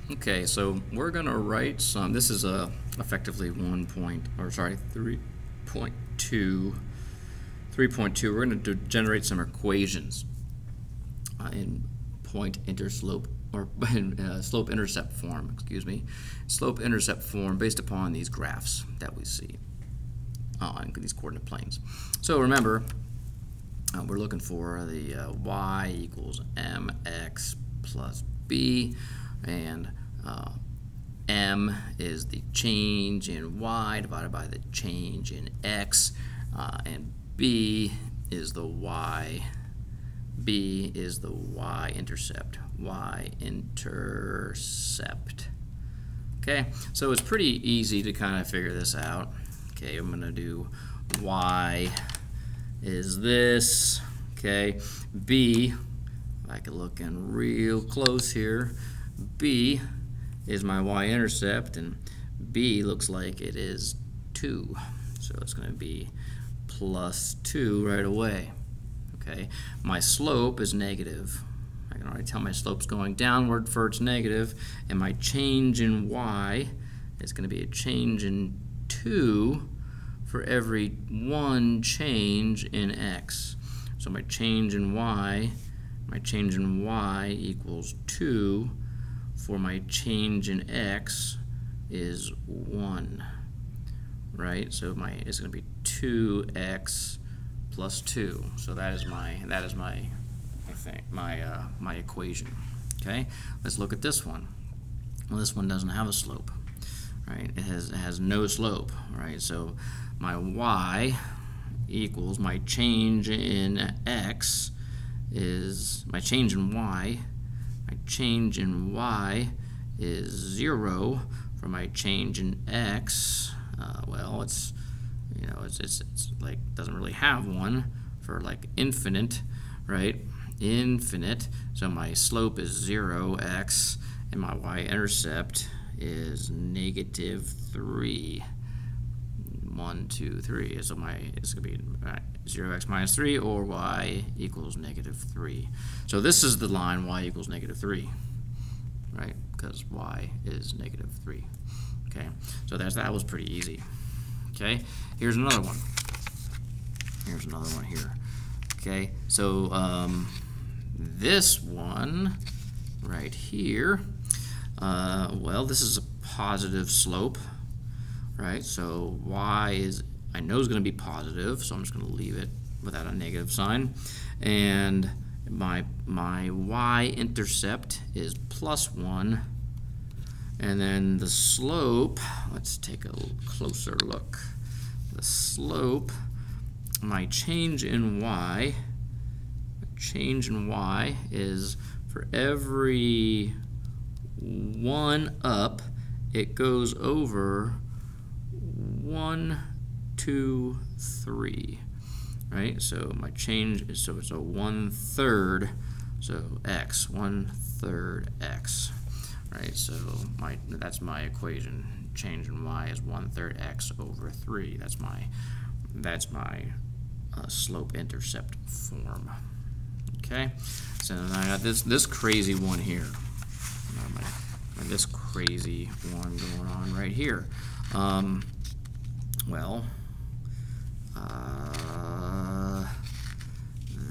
Okay, so we're gonna write some. This is effectively 3.2. 3.2. We're going to generate some equations in point interslope or slope intercept form. Excuse me, slope intercept form based upon these graphs that we see on these coordinate planes. So remember, we're looking for the y equals mx plus b, and m is the change in y divided by the change in x, and b is the y. B is the y-intercept. Y-intercept. Okay, so it's pretty easy to kind of figure this out. Okay, I'm going to do y is this. Okay, b, if I could look in real close here, b is my y-intercept, and b looks like it is 2. So it's going to be plus 2 right away. Okay, my slope is negative. I can already tell my slope's going downward for its negative, and my change in y is going to be a change in 2 for every 1 change in x. So my change in y equals 2 for my change in x is 1. Right? So it's going to be 2x plus 2. So that is my my equation. Okay? Let's look at this one. Well, this one doesn't have a slope. Right? It has no slope. Right? So my y equals my change in x is my change in y. My change in y is 0 for my change in x. Well, it's like doesn't really have one for like infinite, right? Infinite. So my slope is 0x, and my y-intercept is -3. 1, 2, 3. So it's gonna be 0x minus 3, or y equals -3. So this is the line y equals -3, right? Because y is -3. Okay, so that was pretty easy. Okay, here's another one. Here's another one here. Okay, so this one right here, well, this is a positive slope, right? So y is, I know is going to be positive, so I'm just going to leave it without a negative sign. And my y-intercept is +1. And then the slope, let's take a closer look. The slope, my change in y is for every 1 up, it goes over 1, 2, 3. Right? So my change is, so it's a 1/3, so x, 1/3 x. Right, so that's my equation. Change in y is 1/3 x over 3. That's my slope-intercept form. Okay, so then I got this crazy one here. This crazy one going on right here.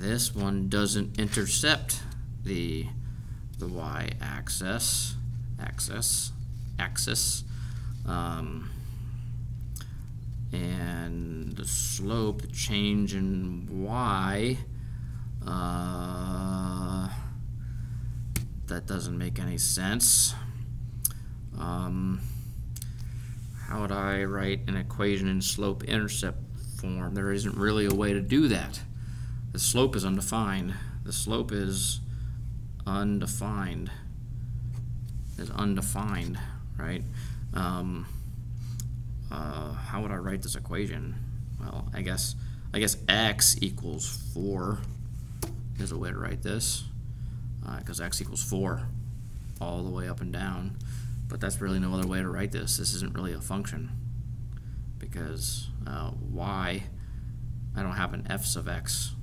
This one doesn't intercept the y-axis. And the slope, the change in y, that doesn't make any sense. How would I write an equation in slope-intercept form? There isn't really a way to do that. The slope is undefined. The slope is undefined. Right? How would I write this equation? Well, I guess x equals 4 is a way to write this, because x equals 4 all the way up and down. But that's really no other way to write this. This isn't really a function, because y, I don't have an f sub x,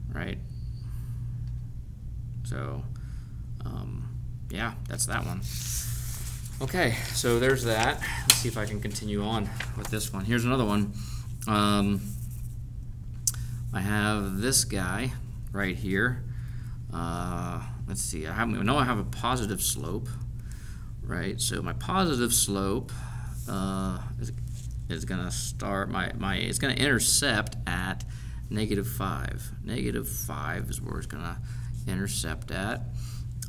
right? So yeah, that's that one. Okay, so there's that. Let's see if I can continue on with this one. Here's another one. I have this guy right here. Let's see, I know I have a positive slope, right? So my positive slope is going to start, it's going to intercept at -5. -5 is where it's going to intercept at.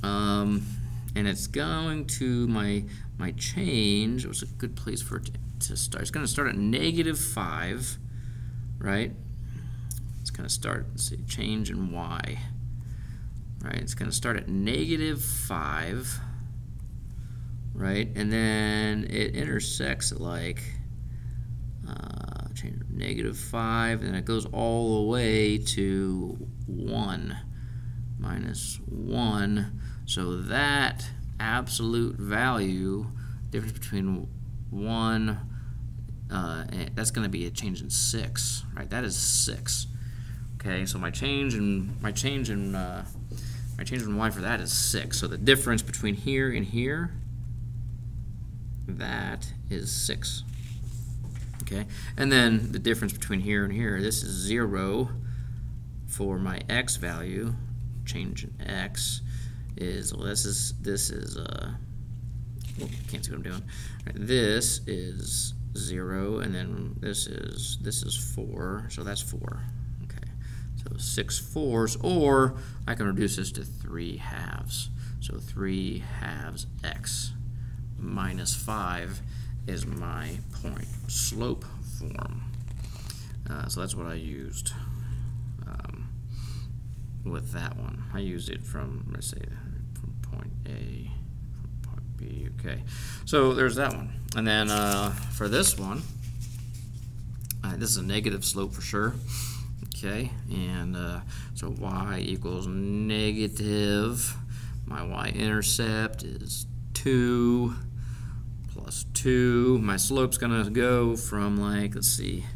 And it's going to, my change, it was a good place for it to start. It's going to start at -5, right? It's going to start, let's see, change in y. Right, it's going to start at -5, right? And then it intersects at like, change -5, and it goes all the way to 1, -1. So that absolute value, difference between 1, that's going to be a change in 6, right? That is 6. Okay, so my change in y for that is 6. So the difference between here and here, that is 6. Okay, and then the difference between here and here, this is 0 for my x value. Change in x is, well, this is can't see what I'm doing. Right, this is 0, and then this is 4. So that's 4. So 6 fours, or I can reduce this to 3/2. So 3/2 x minus 5 is my point slope form. So that's what I used with that one. I used it from, let's say, from point A, from point B. Okay, so there's that one. And then for this one, this is a negative slope for sure. Okay, and so y equals negative. My y-intercept is 2 plus 2. My slope's going to go from, like, let's see,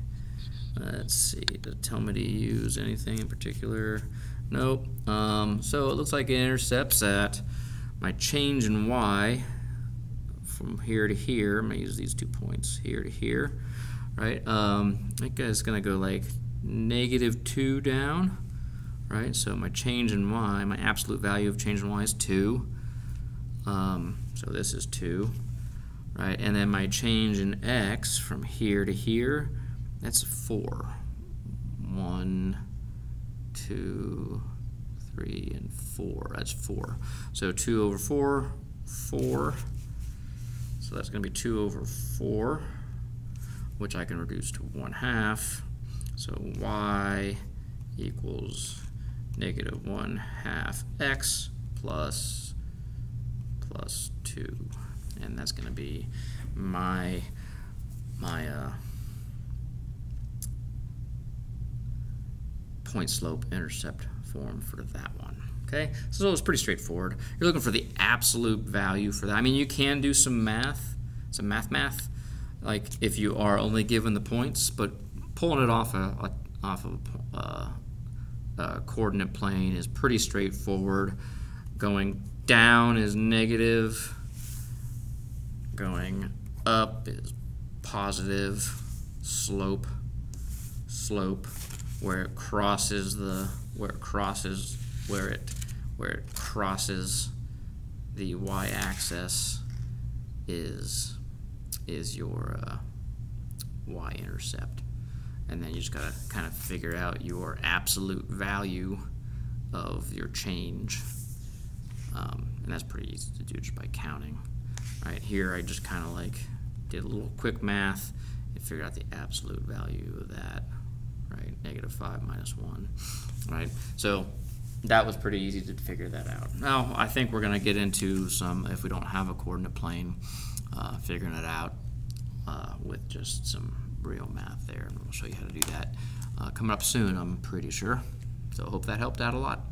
does it tell me to use anything in particular? Nope. So it looks like it intercepts at my change in y from here to here. I'm going to use these 2 points, here to here, right? I think it's going to go like -2 down, right? So my change in y, my absolute value of change in y is 2. So this is 2, right? And then my change in x from here to here, that's 4. 1, 2, 3, and 4. That's 4. So 2 over 4, 4. So that's going to be 2 over 4, which I can reduce to 1/2. So y equals -1/2 x plus 2, and that's going to be my point slope intercept form for that one. Okay, so it's pretty straightforward. You're looking for the absolute value for that. I mean, you can do some math, like if you are only given the points, but pulling it off of a coordinate plane is pretty straightforward. Going down is negative. Going up is positive. Slope. Where it crosses the y-axis is your y-intercept. And then you just gotta kind of figure out your absolute value of your change, and that's pretty easy to do just by counting. Right here, I just kind of like did a little quick math and figured out the absolute value of that. Right, -5 minus 1. Right, so that was pretty easy to figure that out. Now I think we're gonna get into some, if we don't have a coordinate plane, figuring it out with just some real math there, and we'll show you how to do that coming up soon, I'm pretty sure. So hope that helped out a lot.